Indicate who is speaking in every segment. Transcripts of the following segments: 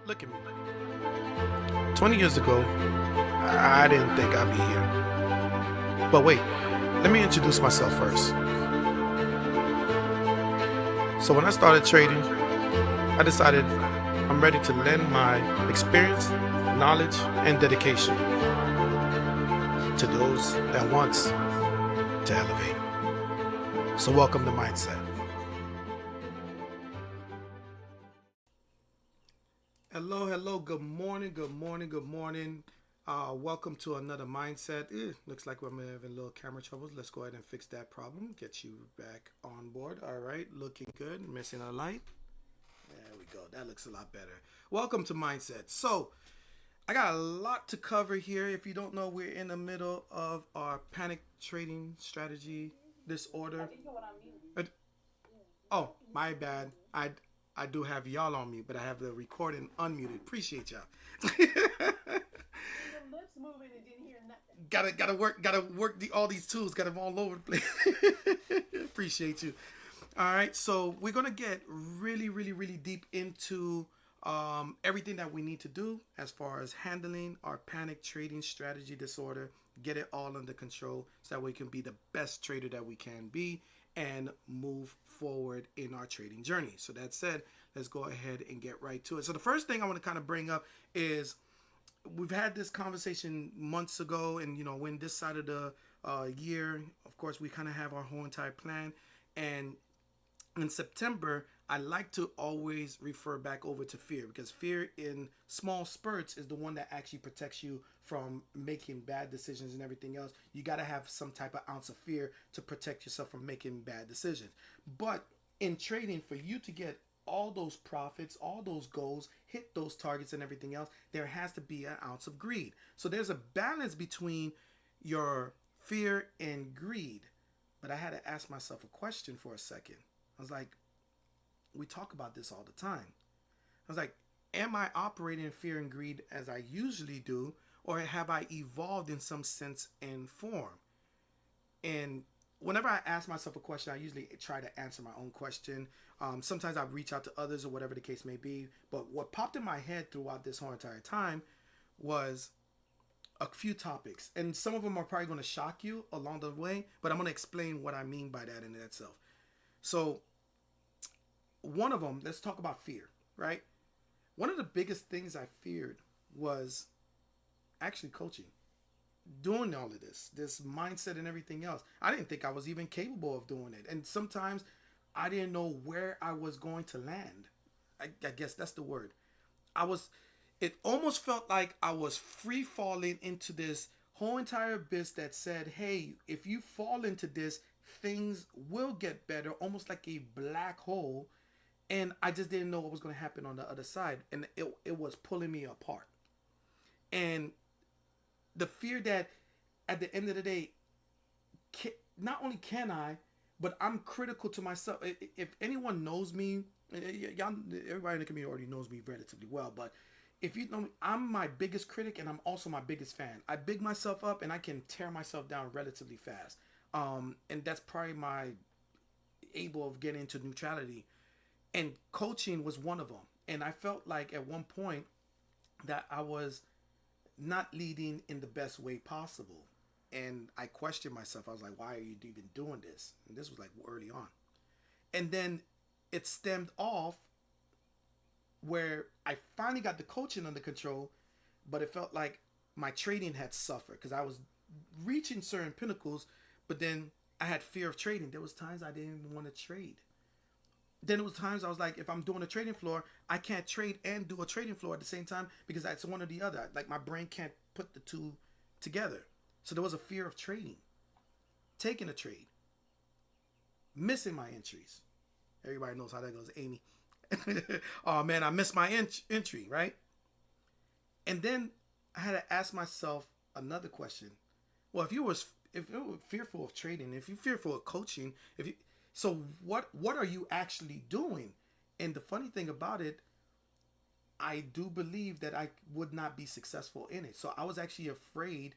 Speaker 1: Look at me. 20 years ago, I didn't think I'd be here. But wait, let me introduce myself first. So when I started trading, I decided I'm ready to lend my experience, knowledge, and dedication to those that wants to elevate. So welcome to Mindset. Hello, good morning. Welcome to another Mindset. Looks like we're having a little camera troubles. Let's go ahead and fix that problem. Get you back on board. All right, looking good. Missing a light. There we go. That looks a lot better. Welcome to Mindset. So, I got a lot to cover here. If you don't know, we're in the middle of our panic trading strategy disorder. Oh, my bad. I do have y'all on me, but I have the recording unmuted. Appreciate y'all. Gotta work all these tools. Got them all over the place. Appreciate you. All right, so we're gonna get really deep into everything that we need to do as far as handling our panic trading strategy disorder. Get it all under control so that we can be the best trader that we can be and move forward in our trading journey. So that said, let's go ahead and get right to it. So the first thing I want to kind of bring up is we've had this conversation months ago, and when this side of the year, of course, we kind of have our whole entire plan. And in September, I like to always refer back over to fear, because fear in small spurts is the one that actually protects you from making bad decisions and everything else. You got to have some type of ounce of fear to protect yourself from making bad decisions. But in trading, for you to get all those profits, all those goals, hit those targets and everything else, there has to be an ounce of greed. So there's a balance between your fear and greed. But I had to ask myself a question for a second. I was like, we talk about this all the time. I was like, am I operating in fear and greed as I usually do, or have I evolved in some sense and form? And whenever I ask myself a question, I usually try to answer my own question. Sometimes I reach out to others or whatever the case may be. But what popped in my head throughout this whole entire time was a few topics. And some of them are probably going to shock you along the way, but I'm going to explain what I mean by that in itself. So one of them, let's talk about fear, right? One of the biggest things I feared was actually coaching, doing all of this mindset and everything else. I didn't think I was even capable of doing it. And sometimes I didn't know where I was going to land. I guess that's the word. It almost felt like I was free falling into this whole entire abyss that said, hey, if you fall into this, things will get better, almost like a black hole. And I just didn't know what was going to happen on the other side. And it was pulling me apart. And the fear that at the end of the day, not only can I, but I'm critical to myself. If anyone knows me, y'all, everybody in the community already knows me relatively well. But if you know me, I'm my biggest critic, and I'm also my biggest fan. I big myself up, and I can tear myself down relatively fast. And that's probably my able of getting into neutrality. And coaching was one of them. And I felt like at one point that I was not leading in the best way possible. And I questioned myself. I was like, why are you even doing this? And this was like early on. And then it stemmed off where I finally got the coaching under control, but it felt like my trading had suffered because I was reaching certain pinnacles, but then I had fear of trading. There was times I didn't even want to trade. Then it was times I was like, if I'm doing a trading floor, I can't trade and do a trading floor at the same time because that's one or the other. Like my brain can't put the two together. So there was a fear of trading, taking a trade, missing my entries. Everybody knows how that goes, Amy. Oh man, I missed my entry, right? And then I had to ask myself another question. Well, if you were fearful of trading, if you're fearful of coaching, so what are you actually doing? And the funny thing about it, I do believe that I would not be successful in it. So I was actually afraid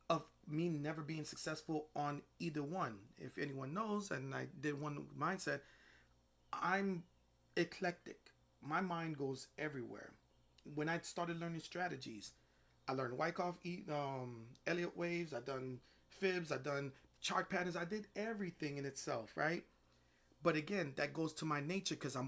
Speaker 1: of me never being successful on either one. If anyone knows, and I did one mindset, I'm eclectic. My mind goes everywhere. when I started learning strategies, I learned Wyckoff, Elliott waves. I done fibs. I done chart patterns. I did everything in itself, right? But again, that goes to my nature because I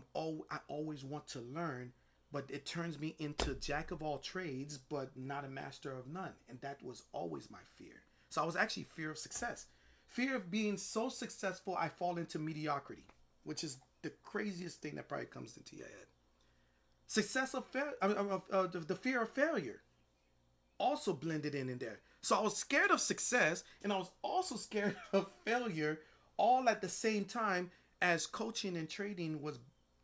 Speaker 1: always want to learn, but it turns me into jack of all trades, but not a master of none, and that was always my fear. So I was actually fear of success, fear of being so successful I fall into mediocrity, which is the craziest thing that probably comes into your head. Success of fail, the fear of failure also blended in there. So I was scared of success and I was also scared of failure all at the same time as coaching and trading was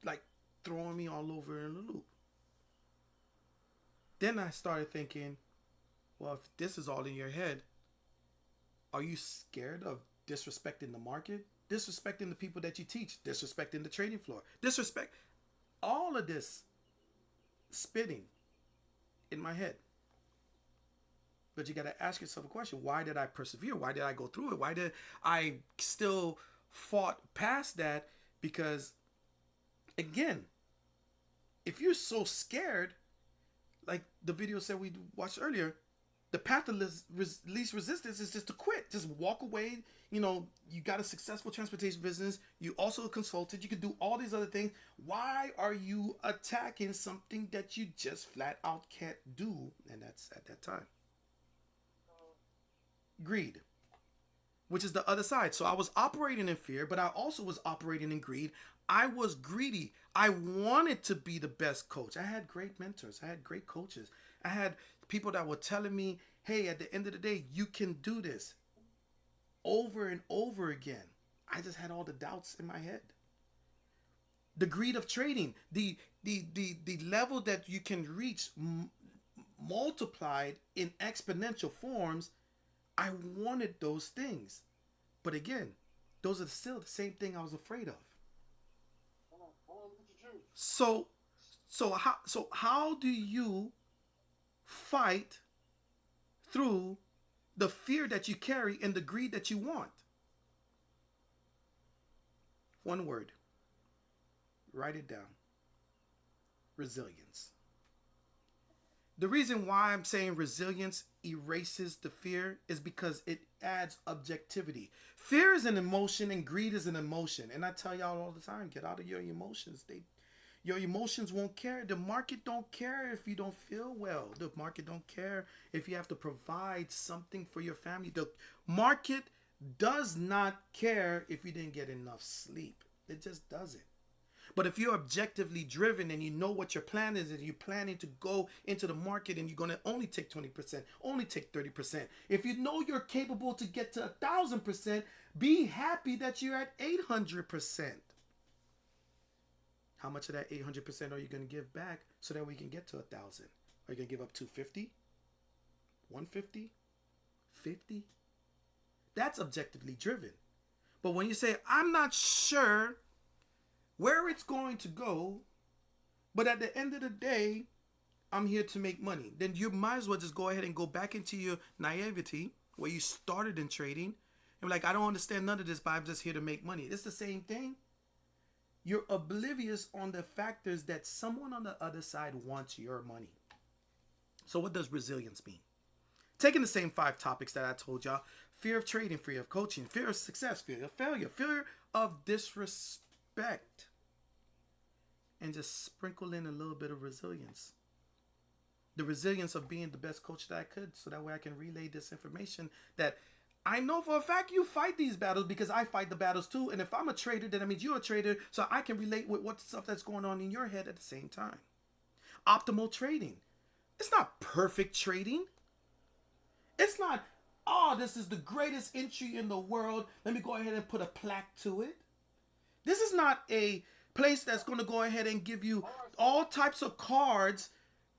Speaker 1: like throwing me all over in a loop. Then I started thinking, well, if this is all in your head, are you scared of disrespecting the market? Disrespecting the people that you teach? Disrespecting the trading floor? Disrespect all of this spinning in my head. But you got to ask yourself a question. Why did I persevere? Why did I go through it? Why did I still fought past that? Because again, if you're so scared, like the video said we watched earlier, the path of least resistance is just to quit. Just walk away. You know, you got a successful transportation business. You also consulted. You can do all these other things. Why are you attacking something that you just flat out can't do? And that's at that time. Greed, which is the other side. So I was operating in fear, but I also was operating in greed. I was greedy. I wanted to be the best coach. I had great mentors. I had great coaches. I had people that were telling me, hey, at the end of the day, you can do this over and over again. I just had all the doubts in my head. The greed of trading, the level that you can reach multiplied in exponential forms. I wanted those things. But again, those are still the same thing I was afraid of. So how do you fight through the fear that you carry and the greed that you want? One word. Write it down. Resilience. The reason why I'm saying resilience erases the fear is because it adds objectivity. Fear is an emotion and greed is an emotion. And I tell y'all all the time, get out of your emotions. Your emotions won't care. The market don't care if you don't feel well. The market don't care if you have to provide something for your family. The market does not care if you didn't get enough sleep. It just doesn't. But if you're objectively driven and you know what your plan is and you're planning to go into the market and you're going to only take 20%, only take 30%. If you know you're capable to get to 1,000%, be happy that you're at 800%. How much of that 800% are you going to give back so that we can get to 1,000? Are you going to give up 250? 150? 50? That's objectively driven. But when you say, I'm not sure where it's going to go, but at the end of the day, I'm here to make money, then you might as well just go ahead and go back into your naivety where you started in trading. And like, I don't understand none of this, but I'm just here to make money. It's the same thing. You're oblivious on the factors that someone on the other side wants your money. So what does resilience mean? Taking the same 5 topics that I told y'all: fear of trading, fear of coaching, fear of success, fear of failure, fear of disrespect, and just sprinkle in a little bit of resilience. The resilience of being the best coach that I could, so that way I can relay this information that I know for a fact you fight these battles because I fight the battles too. And if I'm a trader, then that means you're a trader, so I can relate with what stuff that's going on in your head at the same time. Optimal trading. It's not perfect trading. It's not, oh, this is the greatest entry in the world. Let me go ahead and put a plaque to it. This is not a place that's going to go ahead and give you all types of cards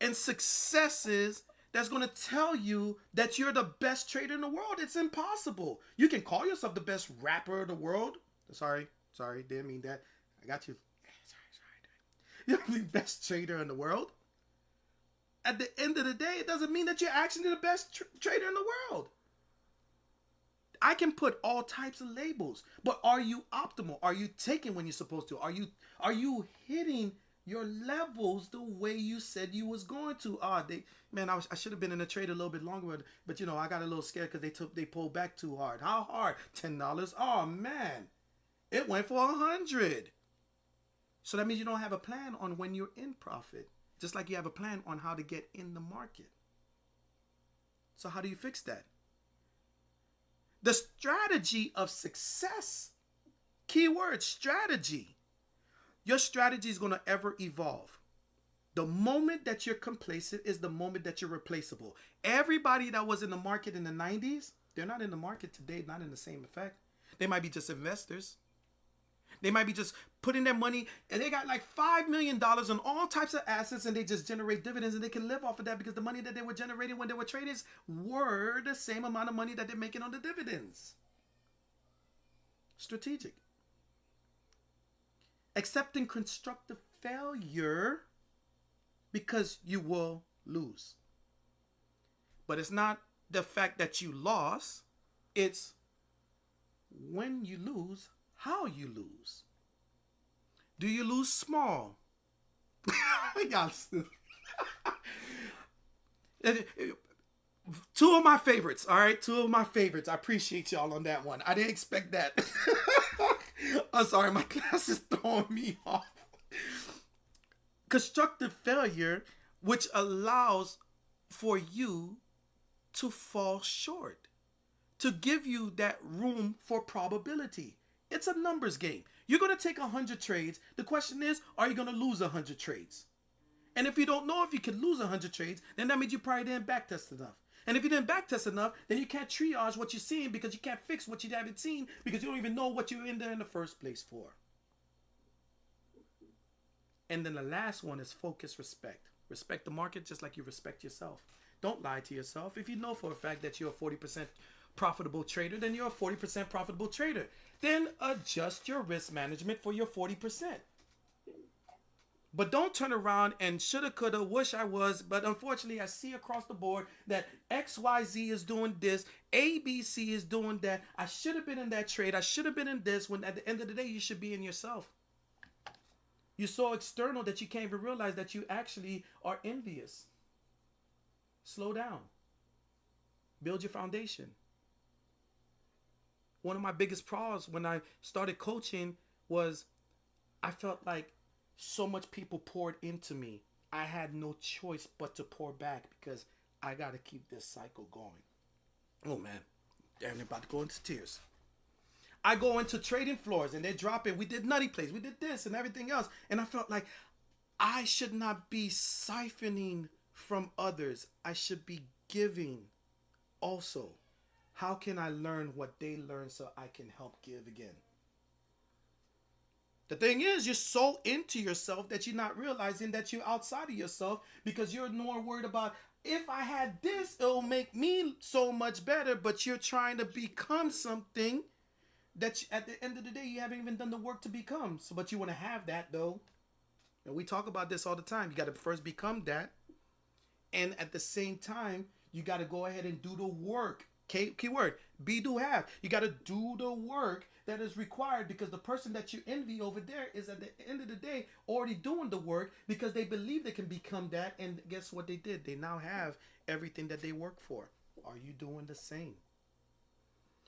Speaker 1: and successes that's going to tell you that you're the best trader in the world. It's impossible. You can call yourself the best rapper in the world. Sorry, didn't mean that. I got you. Sorry. You're the best trader in the world. At the end of the day, it doesn't mean that you're actually the best trader in the world. I can put all types of labels, but are you optimal? Are you taking when you're supposed to? Are you hitting your levels the way you said you was going to. I should have been in the trade a little bit longer, but I got a little scared because they pulled back too hard. How hard? $10. Oh man, it went for 100. So that means you don't have a plan on when you're in profit, just like you have a plan on how to get in the market. So how do you fix that? The strategy of success, keyword strategy. Your strategy is going to ever evolve. The moment that you're complacent is the moment that you're replaceable. Everybody that was in the market in the 90s, they're not in the market today, not in the same effect. They might be just investors. They might be just putting their money, and they got like $5 million on all types of assets, and they just generate dividends, and they can live off of that because the money that they were generating when they were traders were the same amount of money that they're making on the dividends. Strategic. Accepting constructive failure because you will lose. But it's not the fact that you lost, it's when you lose, how you lose. Do you lose small? Two of my favorites, all right? Two of my favorites. I appreciate y'all on that one. I didn't expect that. I'm sorry, my class is throwing me off. Constructive failure, which allows for you to fall short, to give you that room for probability. It's a numbers game. You're going to take 100 trades. The question is, are you going to lose 100 trades? And if you don't know if you can lose 100 trades, then that means you probably didn't backtest enough. And if you didn't backtest enough, then you can't triage what you're seeing because you can't fix what you haven't seen because you don't even know what you're in there in the first place for. And then the last one is focus, respect. Respect the market just like you respect yourself. Don't lie to yourself. If you know for a fact that you're a 40% profitable trader, then you're a 40% profitable trader. Then adjust your risk management for your 40%. But don't turn around and shoulda, coulda, wish I was. But unfortunately, I see across the board that XYZ is doing this. ABC is doing that. I should have been in that trade. I should have been in this. When at the end of the day, you should be in yourself. You're so external that you can't even realize that you actually are envious. Slow down. Build your foundation. One of my biggest problems when I started coaching was I felt like so much people poured into me. I had no choice but to pour back because I got to keep this cycle going. Oh man, they're about to go into tears. I go into trading floors and they're dropping. We did nutty plays. We did this and everything else. And I felt like I should not be siphoning from others. I should be giving also. How can I learn what they learn so I can help give again? The thing is, you're so into yourself that you're not realizing that you're outside of yourself because you're more worried about, if I had this, it'll make me so much better. But you're trying to become something that at the end of the day, you haven't even done the work to become. So, but you want to have that though. And we talk about this all the time. You got to first become that. And at the same time, you got to go ahead and do the work. Keyword, be, do, have. You got to do the work that is required because the person that you envy over there is at the end of the day already doing the work because they believe they can become that. And guess what they did? They now have everything that they work for. Are you doing the same?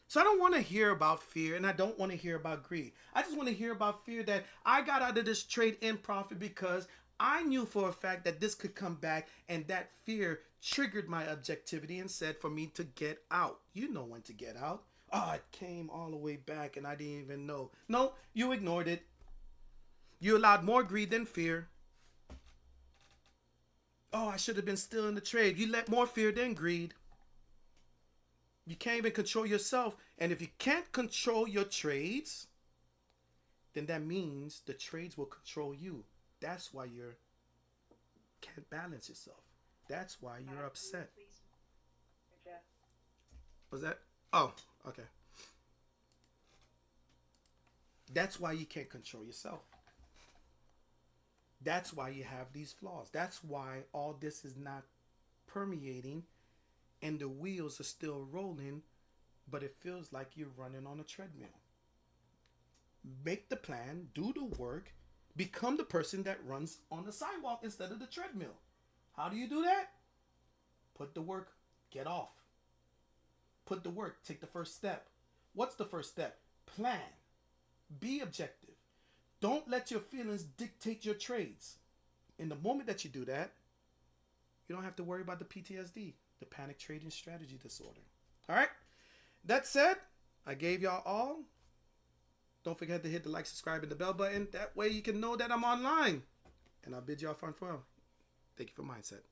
Speaker 1: So I don't want to hear about fear and I don't want to hear about greed. I just want to hear about fear that I got out of this trade in profit because I knew for a fact that this could come back, and that fear triggered my objectivity and said for me to get out. You know when to get out. Oh, it came all the way back and I didn't even know. No, you ignored it. You allowed more greed than fear. Oh, I should have been still in the trade. You let more fear than greed. You can't even control yourself. And if you can't control your trades, then that means the trades will control you. That's why you can't balance yourself. That's why you're upset. Was that? Oh, okay. That's why you can't control yourself. That's why you have these flaws. That's why all this is not permeating and the wheels are still rolling, but it feels like you're running on a treadmill. Make the plan, do the work, Become the person that runs on the sidewalk instead of the treadmill. How do you do that? Put the work, get off. Put the work, take the first step. What's the first step? Plan. Be objective. Don't let your feelings dictate your trades. In the moment that you do that, you don't have to worry about the PTSD, the panic trading strategy disorder. All right? That said, I gave y'all all. Don't forget to hit the like, subscribe, and the bell button. That way you can know that I'm online. And I'll bid y'all farewell. Thank you for Mindset.